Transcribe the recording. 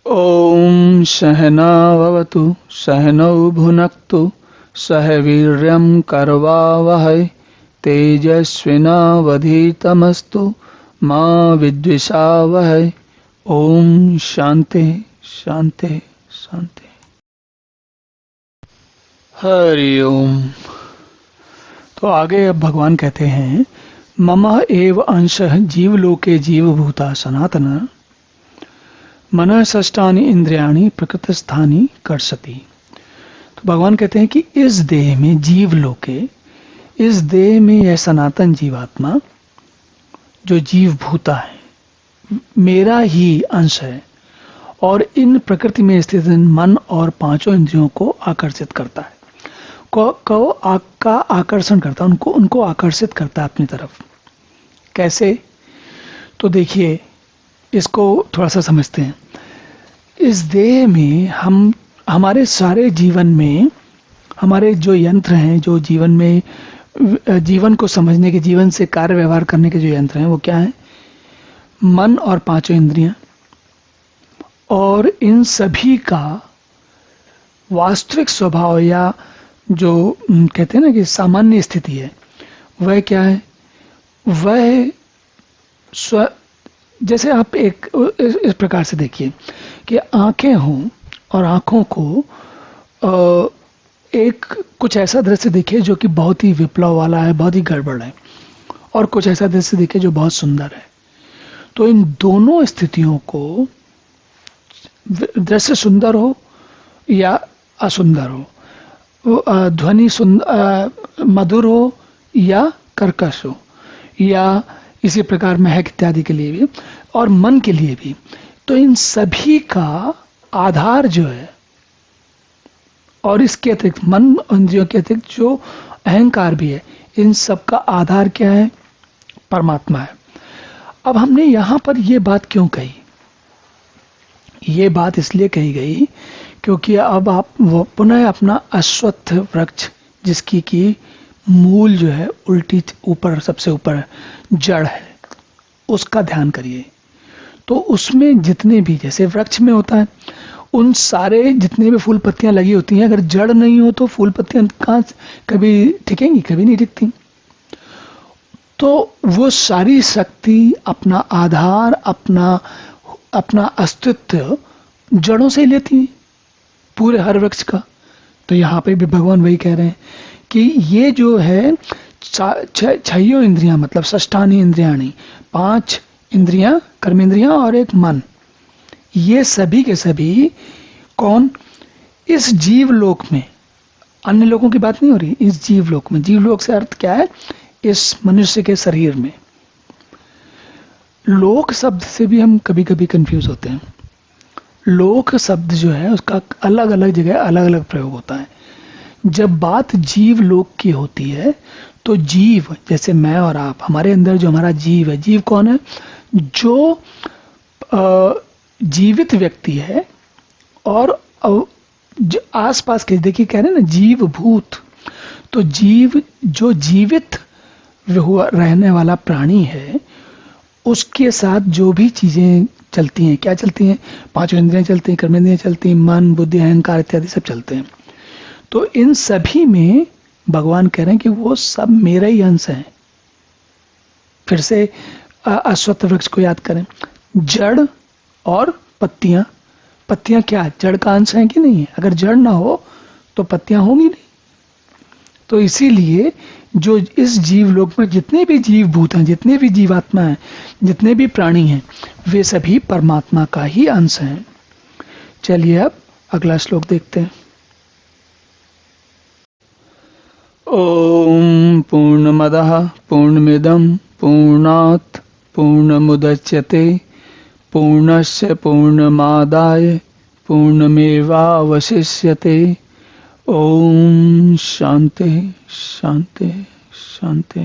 ॐ सहना भवतु सहनौ भुनक्तु सह वीर्यं करवावहै तेजस्विनावधीतमस्तु मा विद्विषावहै। ओम शांति शांति शांति। हरि ओम। तो आगे अब भगवान कहते हैं मम एव अंशः जीवलोके जीवभूता सनातन मनः षष्ठानि इंद्रियाणि प्रकृतस्थानि कर्षति। तो भगवान कहते हैं कि इस देह में जीवलोके, इस देह में यह सनातन जीवात्मा जो जीवभूता है मेरा ही अंश है और इन प्रकृति में स्थित मन और पांचों इंद्रियों को आकर्षित करता है, का आकर्षण करता है, उनको आकर्षित करता है अपनी तरफ। कैसे? तो देखिए इसको थोड़ा सा समझते हैं। इस देह में हम हमारे सारे जीवन में हमारे जो यंत्र हैं, जो जीवन में जीवन को समझने के, जीवन से कार्य व्यवहार करने के जो यंत्र हैं वो क्या है? मन और पांचों इंद्रियां। और इन सभी का वास्तविक स्वभाव या जो कहते हैं ना कि सामान्य स्थिति है वह क्या है? वह जैसे आप इस प्रकार से देखिए कि आंखें हों और आंखों को एक कुछ ऐसा दृश्य दिखे जो कि बहुत ही विप्लव वाला है, बहुत ही गड़बड़ है, और कुछ ऐसा दृश्य दिखे जो बहुत सुंदर है। तो इन दोनों स्थितियों को, दृश्य सुंदर हो या असुंदर हो, ध्वनि मधुर हो या कर्कश हो, या इसी प्रकार महक इत्यादि के लिए भी और मन के लिए भी, तो इन सभी का आधार जो है, और इसके अतिरिक्त मन इंद्रियों के अतिरिक्त जो अहंकार भी है, इन सब का आधार क्या है? परमात्मा है। अब हमने यहां पर ये बात क्यों कही? ये बात इसलिए कही गई क्योंकि अब आप वो पुनः अपना अश्वत्थ वृक्ष, जिसकी की मूल जो है उल्टी ऊपर, सबसे ऊपर जड़ है, उसका ध्यान करिए। तो उसमें जितने भी, जैसे वृक्ष में होता है, उन सारे जितने भी फूल पत्तियां लगी होती हैं, अगर जड़ नहीं हो तो फूल पत्तियां कहाँ कभी टिकेंगी? कभी नहीं टिकती। तो वो सारी शक्ति, अपना आधार, अपना अस्तित्व जड़ों से ही लेती है, पूरे हर वृक्ष का। तो यहाँ पे भी भगवान वही कह रहे हैं कि ये जो है छहियों इंद्रियां, मतलब षष्ठानि इंद्रियाणि, 5 इंद्रियां, कर्मेंद्रियां और एक मन, ये सभी के सभी कौन? इस जीवलोक में, अन्य लोगों की बात नहीं हो रही, इस जीवलोक में। जीवलोक से अर्थ क्या है? इस मनुष्य के शरीर में। लोक शब्द से भी हम कभी कभी कंफ्यूज होते हैं। लोक शब्द जो है उसका अलग अलग जगह अलग अलग प्रयोग होता है। जब बात जीव लोक की होती है तो जीव, जैसे मैं और आप, हमारे अंदर जो हमारा जीव है, जीव कौन है? जो जीवित व्यक्ति है और जो आसपास के, देखिए कह रहे हैं ना जीव भूत, तो जीव जो जीवित रहने वाला प्राणी है, उसके साथ जो भी चीजें चलती हैं, क्या चलती हैं? 5 इंद्रियां चलती हैं, कर्मेंद्रियां चलती हैं, मन, बुद्धि, अहंकार इत्यादि सब चलते हैं। तो इन सभी में भगवान कह रहे हैं कि वो सब मेरा ही अंश है। फिर से अश्वत्थ वृक्ष को याद करें। जड़ और पत्तियां, पत्तियां क्या जड़ का अंश है कि नहीं है? अगर जड़ ना हो तो पत्तियां होंगी नहीं। तो इसीलिए जो इस जीवलोक में जितने भी जीवभूत हैं, जितने भी जीवात्मा हैं, जितने भी प्राणी हैं, वे सभी परमात्मा का ही अंश हैं। चलिए अब अगला श्लोक देखते हैं। ओम पूर्णमदः पूर्णमिदं पूर्णात् पूर्णमुदच्यते पूर्णस्य पूर्णमादाय पूर्णमेवावशिष्यते। ओम शांति शांति शांति।